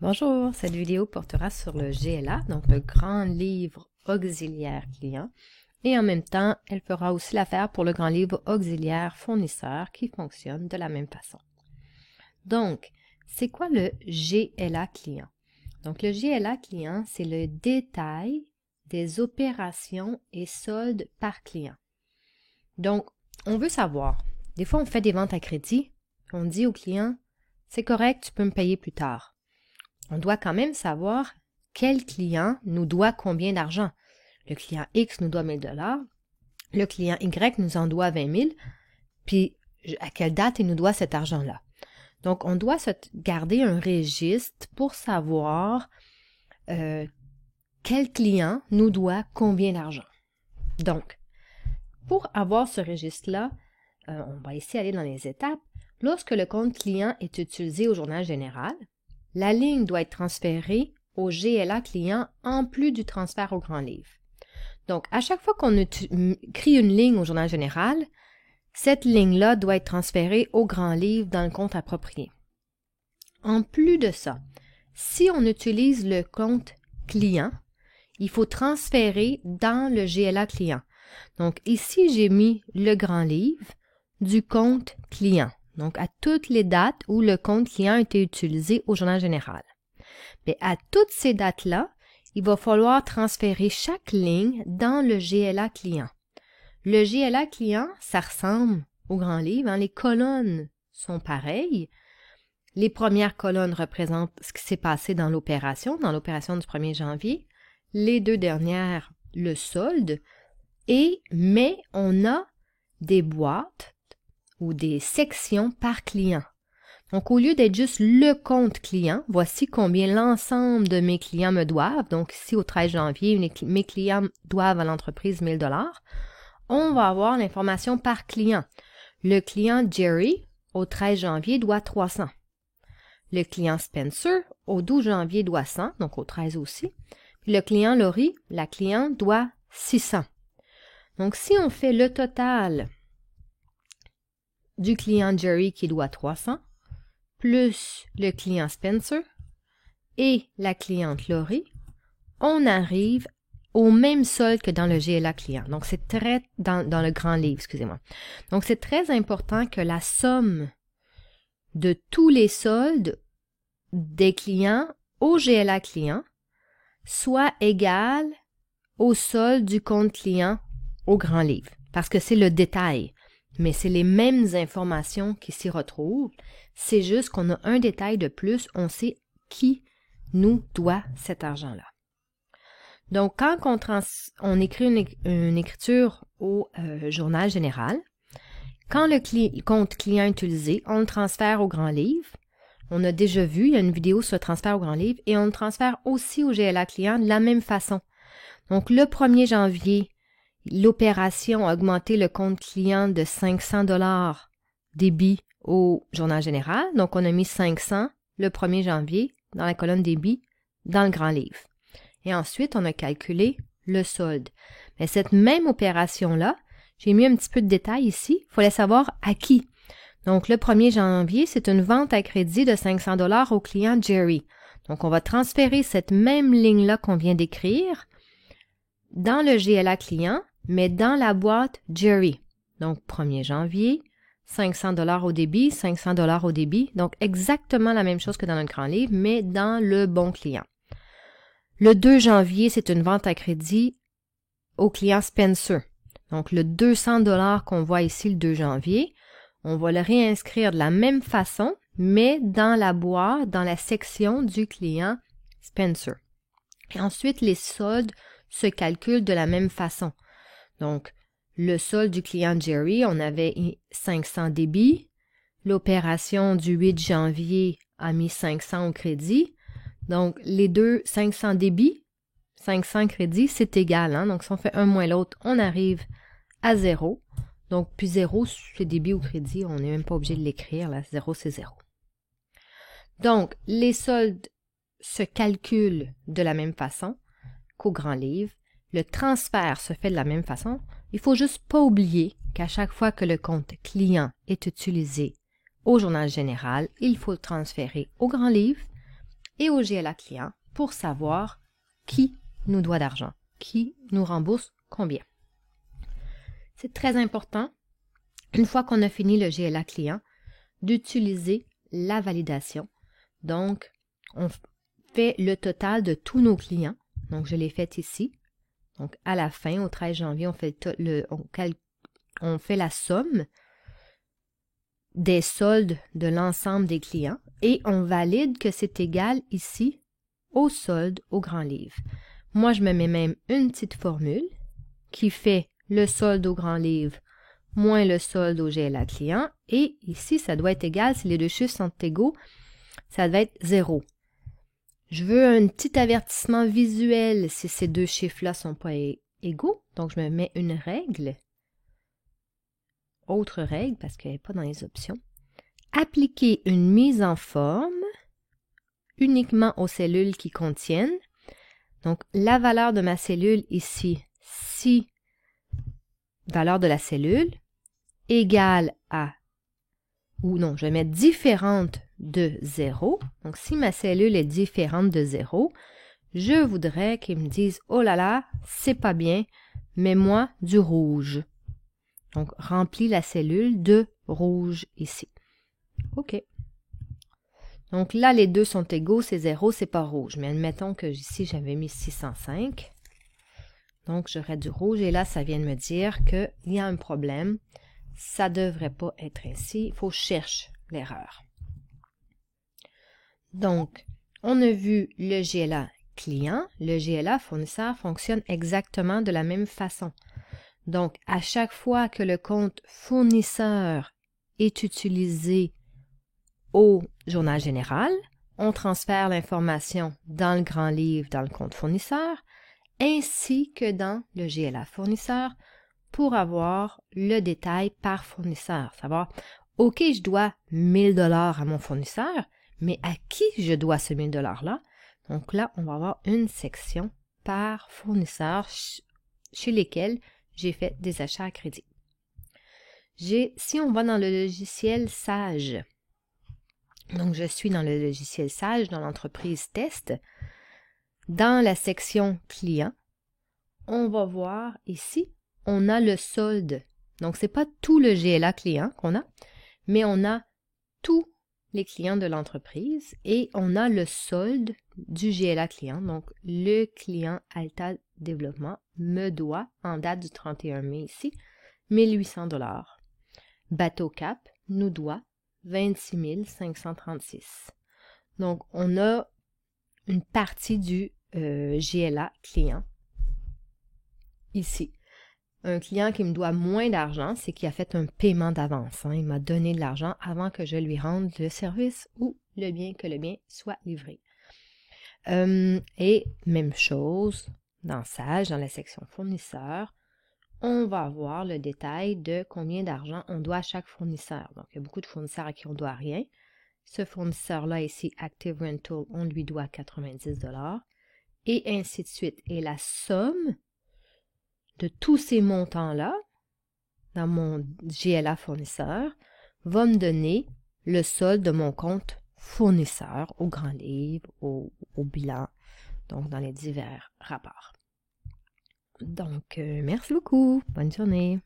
Bonjour, cette vidéo portera sur le GLA, donc le grand livre auxiliaire client, et en même temps, elle fera aussi l'affaire pour le grand livre auxiliaire fournisseur qui fonctionne de la même façon. Donc, c'est quoi le GLA client? Donc, le GLA client, c'est le détail des opérations et soldes par client. Donc, on veut savoir, des fois on fait des ventes à crédit, on dit au client, c'est correct, tu peux me payer plus tard. On doit quand même savoir quel client nous doit combien d'argent. Le client X nous doit 1000 $, le client Y nous en doit 20 000, puis à quelle date il nous doit cet argent-là. Donc, on doit se garder un registre pour savoir quel client nous doit combien d'argent. Donc, pour avoir ce registre-là, on va ici aller dans les étapes. Lorsque le compte client est utilisé au journal général, la ligne doit être transférée au GLA client en plus du transfert au grand livre. Donc, à chaque fois qu'on écrit une ligne au journal général, cette ligne-là doit être transférée au grand livre dans le compte approprié. En plus de ça, si on utilise le compte client, il faut transférer dans le GLA client. Donc, ici, j'ai mis le grand livre du compte client. Donc, à toutes les dates où le compte client a été utilisé au journal général. Mais à toutes ces dates-là, il va falloir transférer chaque ligne dans le GLA client. Le GLA client, ça ressemble au grand livre. Les colonnes sont pareilles. Les premières colonnes représentent ce qui s'est passé dans l'opération du 1er janvier. Les deux dernières, le solde. Mais on a des boîtes ou des sections par client. Donc, au lieu d'être juste le compte client, voici combien l'ensemble de mes clients me doivent. Donc, ici, au 13 janvier, mes clients doivent à l'entreprise 1000 $. On va avoir l'information par client. Le client Jerry, au 13 janvier, doit 300. Le client Spencer, au 12 janvier, doit 100, donc au 13 aussi. Puis le client Laurie, la cliente, doit 600. Donc, si on fait le total du client Jerry qui doit 300, plus le client Spencer et la cliente Laurie, on arrive au même solde que dans le GLA client. Donc, c'est dans le grand livre, excusez-moi. Donc, c'est très important que la somme de tous les soldes des clients au GLA client soit égale au solde du compte client au grand livre. Parce que c'est le détail. Mais c'est les mêmes informations qui s'y retrouvent. C'est juste qu'on a un détail de plus. On sait qui nous doit cet argent-là. Donc, quand on écrit une écriture au journal général, quand le compte client est utilisé, on le transfère au grand livre. On a déjà vu, il y a une vidéo sur le transfert au grand livre, et on le transfère aussi au GLA client de la même façon. Donc, le 1er janvier, l'opération a augmenté le compte client de 500 $ débit au journal général. Donc, on a mis 500 le 1er janvier dans la colonne débit dans le grand livre. Et ensuite, on a calculé le solde. Mais cette même opération-là, j'ai mis un petit peu de détails ici. Il fallait savoir à qui. Donc, le 1er janvier, c'est une vente à crédit de 500 $ au client Jerry. Donc, on va transférer cette même ligne-là qu'on vient d'écrire dans le GLA client, mais dans la boîte Jerry. Donc, 1er janvier, 500 $ au débit, 500 $ au débit. Donc, exactement la même chose que dans le grand livre, mais dans le bon client. Le 2 janvier, c'est une vente à crédit au client Spencer. Donc, le 200 $ qu'on voit ici le 2 janvier, on va le réinscrire de la même façon, mais dans la boîte, dans la section du client Spencer. Et ensuite, les soldes se calculent de la même façon. Donc, le solde du client Jerry, on avait 500 débits. L'opération du 8 janvier a mis 500 au crédit. Donc, les deux 500 débits, 500 crédits, c'est égal. Donc, si on fait un moins l'autre, on arrive à 0. Donc, puis 0, c'est débit ou crédit, on n'est même pas obligé de l'écrire. 0, c'est 0. Donc, les soldes se calculent de la même façon qu'au grand livre. Le transfert se fait de la même façon. Il faut juste pas oublier qu'à chaque fois que le compte client est utilisé au journal général, il faut le transférer au grand livre et au GLA client pour savoir qui nous doit d'argent, qui nous rembourse combien. C'est très important, une fois qu'on a fini le GLA client, d'utiliser la validation. Donc, on fait le total de tous nos clients. Donc, je l'ai fait ici. Donc, à la fin, au 13 janvier, on fait la somme des soldes de l'ensemble des clients et on valide que c'est égal ici au solde au grand livre. Moi, je me mets même une petite formule qui fait le solde au grand livre moins le solde au GLA client et ici, ça doit être égal, si les deux chiffres sont égaux, ça doit être 0. Je veux un petit avertissement visuel si ces deux chiffres-là ne sont pas égaux. Donc, je me mets une règle. Autre règle, parce qu'elle n'est pas dans les options. Appliquer une mise en forme uniquement aux cellules qui contiennent. Donc, la valeur de ma cellule ici, si valeur de la cellule égale à, ou non, je vais mettre différente de 0. Donc, si ma cellule est différente de 0, je voudrais qu'ils me disent « Oh là là, c'est pas bien, mets-moi du rouge. » Donc, remplis la cellule de rouge ici. OK. Donc là, les deux sont égaux, c'est 0, c'est pas rouge. Mais admettons que ici, j'avais mis 605. Donc, j'aurais du rouge et là, ça vient de me dire qu'il y a un problème. Ça ne devrait pas être ainsi. Il faut chercher l'erreur. Donc, on a vu le GLA client. Le GLA fournisseur fonctionne exactement de la même façon. Donc, à chaque fois que le compte fournisseur est utilisé au journal général, on transfère l'information dans le grand livre, dans le compte fournisseur, ainsi que dans le GLA fournisseur pour avoir le détail par fournisseur. Savoir, OK, je dois 1000 $ à mon fournisseur, mais à qui je dois ce 1000 $-là? Donc là, on va avoir une section par fournisseur chez lesquels j'ai fait des achats à crédit. Si on va dans le logiciel Sage, donc je suis dans le logiciel Sage, dans l'entreprise test, dans la section client, on va voir ici, on a le solde. Donc, ce n'est pas tout le GLA client qu'on a, mais on a tous les clients de l'entreprise et on a le solde du GLA client. Donc, le client Alta Développement me doit, en date du 31 mai ici, 1800 $. Bateau Cap nous doit 26 536. Donc, on a une partie du GLA client ici. Un client qui me doit moins d'argent, c'est qu'il a fait un paiement d'avance. Il m'a donné de l'argent avant que je lui rende le service ou le bien, que le bien soit livré. Et même chose, dans Sage, dans la section fournisseur, on va avoir le détail de combien d'argent on doit à chaque fournisseur. Donc, il y a beaucoup de fournisseurs à qui on ne doit rien. Ce fournisseur-là ici, Active Rental, on lui doit 90 $. Et ainsi de suite. Et la somme de tous ces montants-là, dans mon GLA fournisseur, va me donner le solde de mon compte fournisseur au grand livre, au bilan, donc dans les divers rapports. Donc, merci beaucoup. Bonne journée.